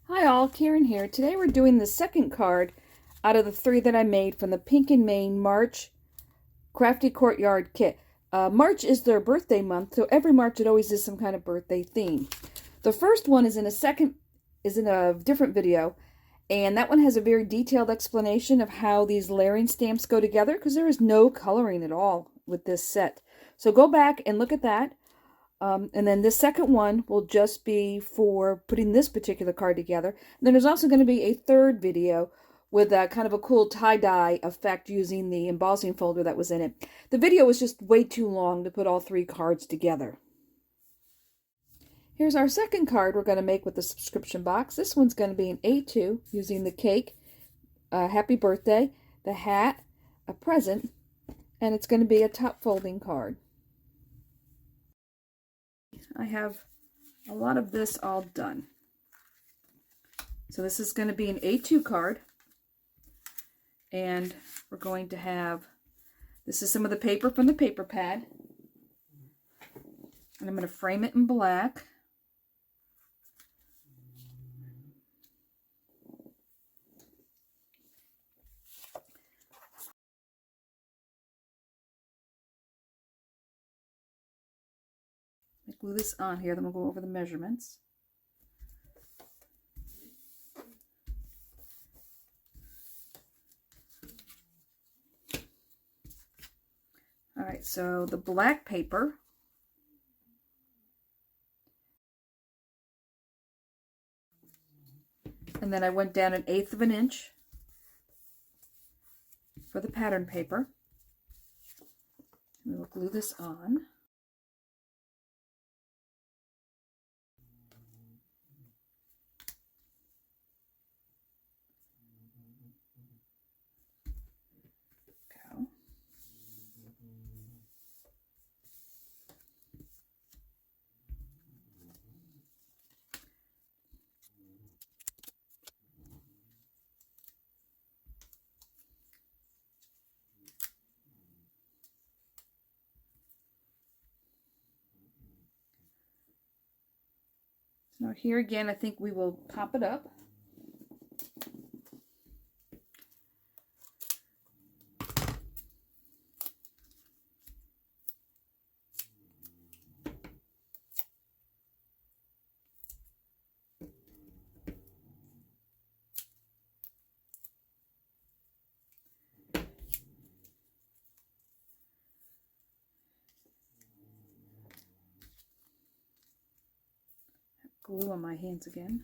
Hi all, Karen here. Today we're doing the second card out of the 3 that I made from the Pink and Main March Crafty Courtyard kit. March is their birthday month, so every March it always is some kind of birthday theme. The first one is in a different video, and that one has a very detailed explanation of how these layering stamps go together, because there is no coloring at all with this set. So go back and look at that. And then this second one will just be for putting this particular card together. And then there's also going to be a third video with kind of a cool tie-dye effect using the embossing folder that was in it. The video was just way too long to put all 3 cards together. Here's our second card we're going to make with the subscription box. This one's going to be an A2 using the cake, happy birthday, the hat, a present, and it's going to be a top folding card. I have a lot of this all done. So this is going to be an A2 card. And we're going to have, this is some of the paper from the paper pad. And I'm going to frame it in black. I glue this on here, then we'll go over the measurements. All right, so the black paper, and then I went down 1/8 of an inch for the pattern paper. And we'll glue this on. Now here again, I think we will pop it up. Glue on my hands again.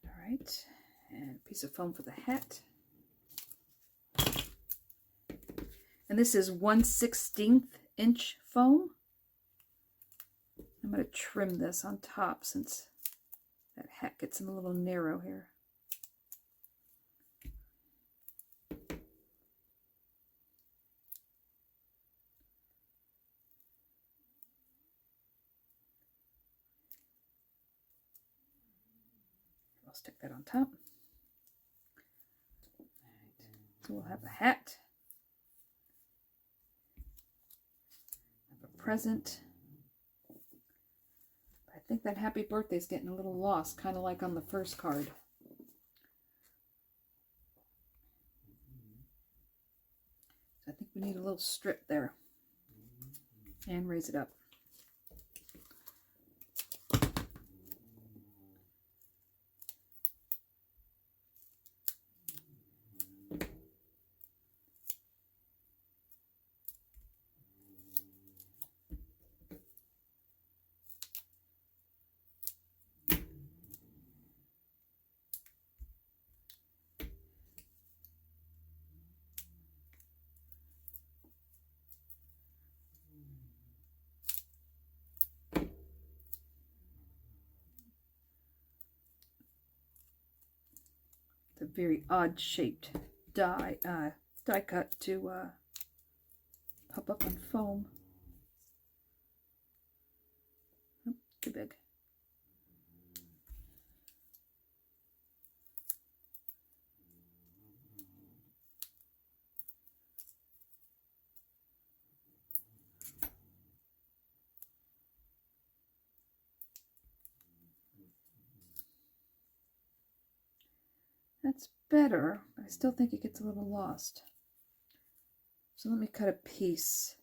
All right, and a piece of foam for the hat. And this is 1/16 inch foam. I'm going to trim this on top since that hat gets in a little narrow here. I'll stick that on top. Right. So we'll have a hat, have a present. I think that happy birthday is getting a little lost, kind of like on the first card. So I think we need a little strip there and raise it up. A very odd shaped die cut to pop up on foam. Oh, too big. That's better, but I still think it gets a little lost. So let me cut a piece.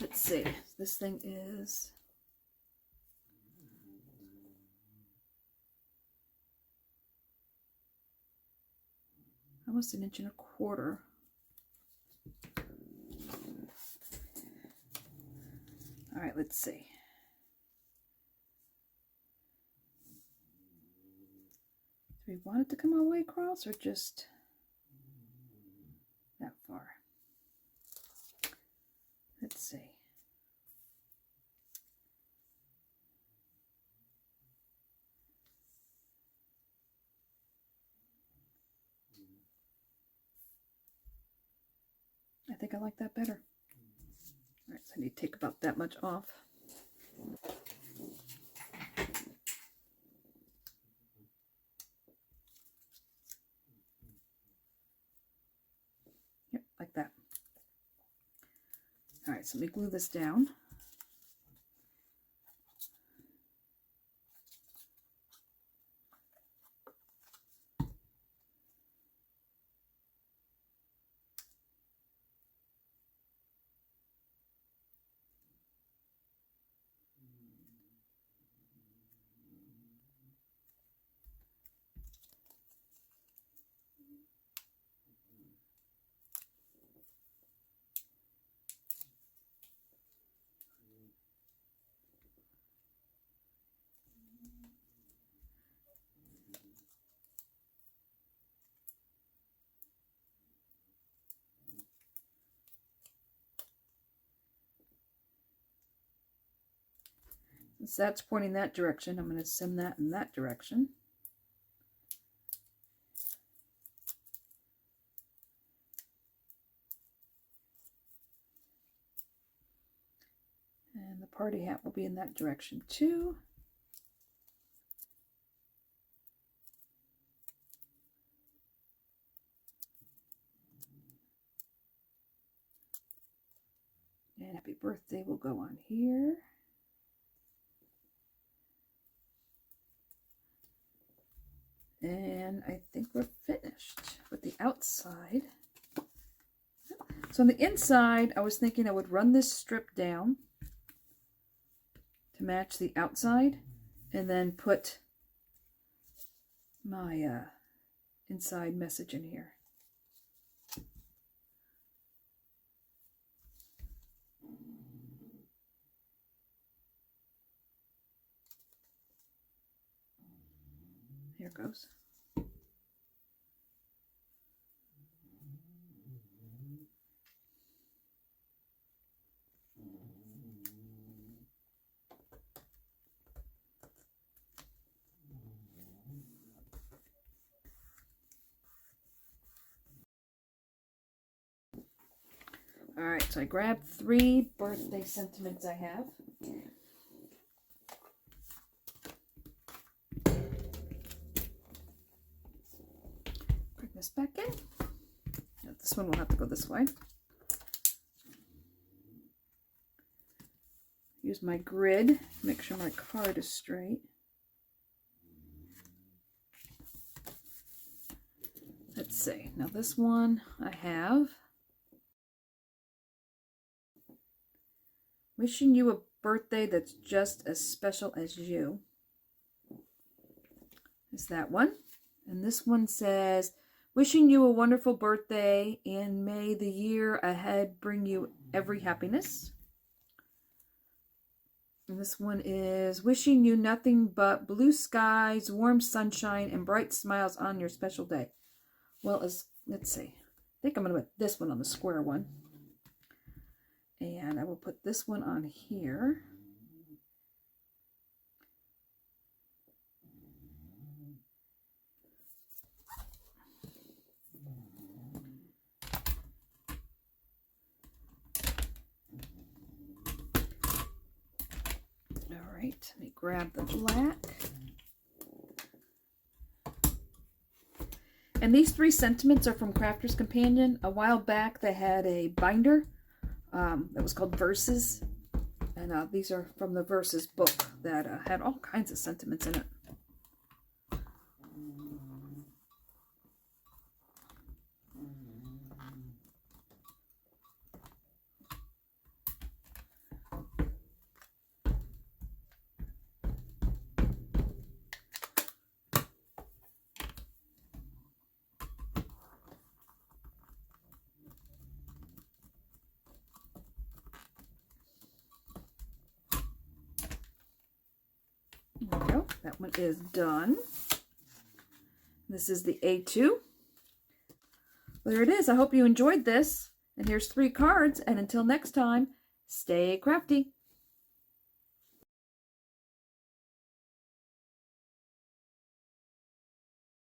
Let's see, this thing is almost 1.25 inches. All right, let's see. Do we want it to come all the way across or just that far? Let's see. I think I like that better. All right, so I need to take about that much off. Yep, like that. All right, so let me glue this down. Since that's pointing that direction, I'm going to send that in that direction. And the party hat will be in that direction too. And happy birthday will go on here. And I think we're finished with the outside. So on the inside, I was thinking I would run this strip down to match the outside and then put my inside message in here. Here it goes. All right, so I grabbed 3 birthday sentiments I have. Bring this back in. Now, this one will have to go this way. Use my grid to make sure my card is straight. Let's see. Now this one I have. Wishing you a birthday that's just as special as you. Is that one. And this one says, wishing you a wonderful birthday and may the year ahead bring you every happiness. And this one is wishing you nothing but blue skies, warm sunshine, and bright smiles on your special day. Well, let's see. I think I'm going to put this one on the square one. And I will put this one on here. All right, let me grab the black. And these 3 sentiments are from Crafter's Companion. A while back they had a binder that was called Verses, And these are from the Verses book that had all kinds of sentiments in it. There we go. That one is done. This is the A2. There it is. I hope you enjoyed this. And here's 3 cards. And until next time, stay crafty.